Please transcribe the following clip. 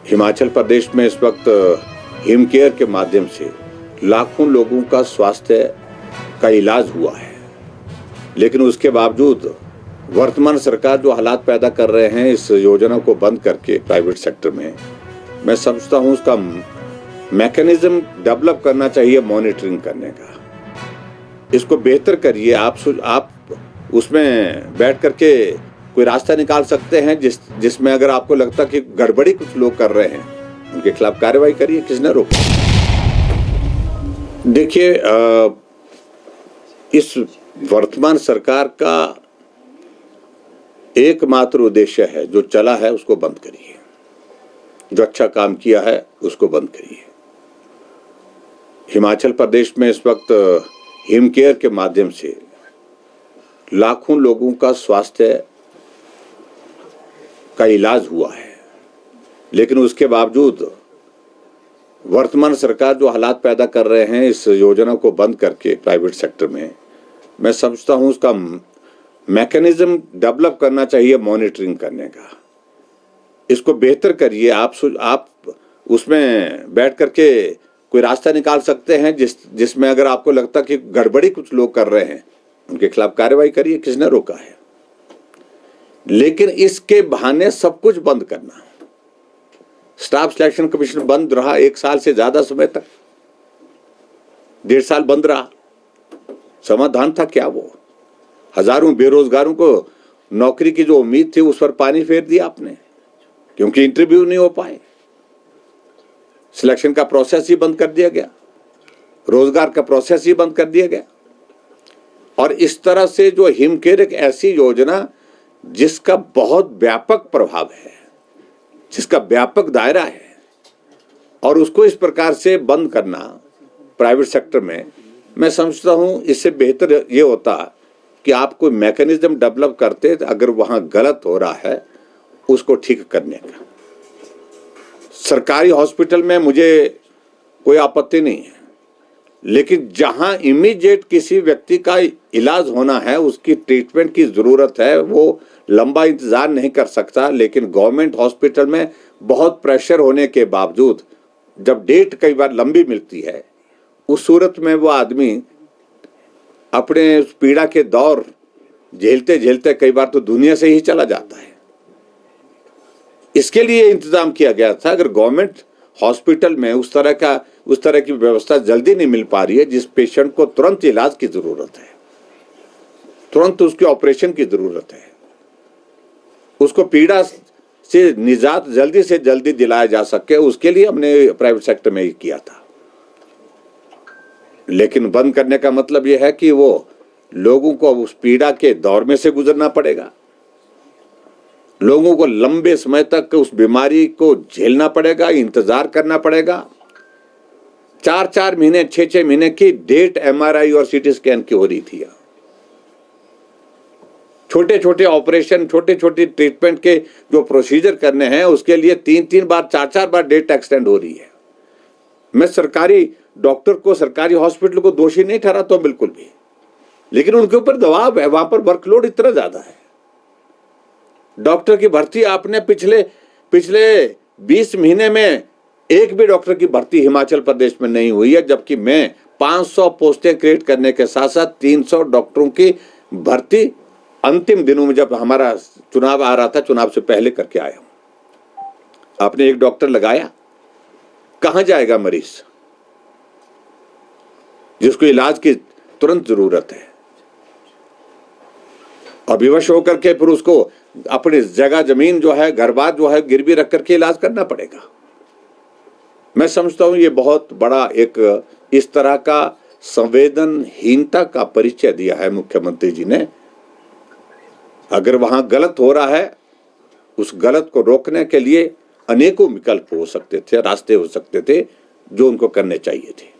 हिमाचल प्रदेश में इस वक्त हिम केयर के माध्यम से लाखों लोगों का स्वास्थ्य का इलाज हुआ है, लेकिन उसके बावजूद वर्तमान सरकार जो हालात पैदा कर रहे हैं इस योजना को बंद करके प्राइवेट सेक्टर में, मैं समझता हूं उसका मैकेनिज्म डेवलप करना चाहिए मॉनिटरिंग करने का। इसको बेहतर करिए। आप उसमें बैठ करके कोई रास्ता निकाल सकते हैं जिसमें अगर आपको लगता कि गड़बड़ी कुछ लोग कर रहे हैं, उनके खिलाफ कार्रवाई करिए। किसने रोका? देखिए, इस वर्तमान सरकार का एकमात्र उद्देश्य है, जो चला है उसको बंद करिए, जो अच्छा काम किया है उसको बंद करिए। हिमाचल प्रदेश में इस वक्त हिम केयर के माध्यम से लाखों लोगों का स्वास्थ्य का इलाज हुआ है, लेकिन उसके बावजूद वर्तमान सरकार जो हालात पैदा कर रहे हैं इस योजना को बंद करके प्राइवेट सेक्टर में, मैं समझता हूं उसका मैकेनिज्म डेवलप करना चाहिए मॉनिटरिंग करने का। इसको बेहतर करिए। आप उसमें बैठ करके कोई रास्ता निकाल सकते हैं जिसमें अगर आपको लगता कि गड़बड़ी कुछ लोग कर रहे हैं, उनके खिलाफ कार्रवाई करिए। किसने रोका है? लेकिन इसके बहाने सब कुछ बंद करना। स्टाफ सिलेक्शन कमीशन बंद रहा 1 साल से ज्यादा समय तक, 1.5 साल बंद रहा। समाधान था क्या वो? हजारों बेरोजगारों को नौकरी की जो उम्मीद थी उस पर पानी फेर दिया आपने, क्योंकि इंटरव्यू नहीं हो पाए। सिलेक्शन का प्रोसेस ही बंद कर दिया गया, रोजगार का प्रोसेस ही बंद कर दिया गया। और इस तरह से जो हिम केयर एक ऐसी योजना जिसका बहुत व्यापक प्रभाव है, जिसका व्यापक दायरा है, और उसको इस प्रकार से बंद करना प्राइवेट सेक्टर में, मैं समझता हूं इससे बेहतर ये होता कि आप कोई मैकेनिज्म डेवलप करते, अगर वहां गलत हो रहा है उसको ठीक करने का। सरकारी हॉस्पिटल में मुझे कोई आपत्ति नहीं है, लेकिन जहां इमीडिएट किसी व्यक्ति का इलाज होना है, उसकी ट्रीटमेंट की जरूरत है, वो लंबा इंतजार नहीं कर सकता। लेकिन गवर्नमेंट हॉस्पिटल में बहुत प्रेशर होने के बावजूद जब डेट कई बार लंबी मिलती है, उस सूरत में वो आदमी अपने पीड़ा के दौर झेलते झेलते कई बार तो दुनिया से ही चला जाता है। इसके लिए इंतजाम किया गया था। अगर गवर्नमेंट हॉस्पिटल में उस तरह की व्यवस्था जल्दी नहीं मिल पा रही है, जिस पेशेंट को तुरंत इलाज की जरूरत है, तुरंत उसके ऑपरेशन की जरूरत है, उसको पीड़ा से निजात जल्दी से जल्दी दिलाया जा सके, उसके लिए हमने प्राइवेट सेक्टर में ही किया था। लेकिन बंद करने का मतलब यह है कि वो लोगों को उस पीड़ा के दौर में से गुजरना पड़ेगा, लोगों को लंबे समय तक उस बीमारी को झेलना पड़ेगा, इंतजार करना पड़ेगा। 4-4 महीने 6-6 महीने की डेट MRI और CT स्कैन की हो रही थी। छोटे छोटे ऑपरेशन, छोटे छोटे ट्रीटमेंट के जो प्रोसीजर करने हैं, उसके लिए 3-3 बार 4-4 बार डेट एक्सटेंड हो रही है। मैं सरकारी डॉक्टर को, सरकारी हॉस्पिटल को दोषी नहीं ठहराता हूं बिल्कुल भी, लेकिन उनके ऊपर दबाव है, वहां पर वर्कलोड इतना ज्यादा है। डॉक्टर की भर्ती आपने पिछले 20 महीने में एक भी डॉक्टर की भर्ती हिमाचल प्रदेश में नहीं हुई है, जबकि मैं 500 पोस्टें क्रिएट करने के साथ साथ 300 डॉक्टरों की भर्ती अंतिम दिनों में, जब हमारा चुनाव आ रहा था, चुनाव से पहले करके आया हूं। आपने एक डॉक्टर लगाया, कहां जाएगा मरीज जिसको इलाज की तुरंत जरूरत है? और विवश होकर के फिर उसको अपनी जगह जमीन जो है, घर बार जो है, गिरवी रख करके इलाज करना पड़ेगा। मैं समझता हूं ये बहुत बड़ा एक इस तरह का संवेदनहीनता का परिचय दिया है मुख्यमंत्री जी ने। अगर वहां गलत हो रहा है, उस गलत को रोकने के लिए अनेकों विकल्प हो सकते थे, रास्ते हो सकते थे, जो उनको करने चाहिए थे।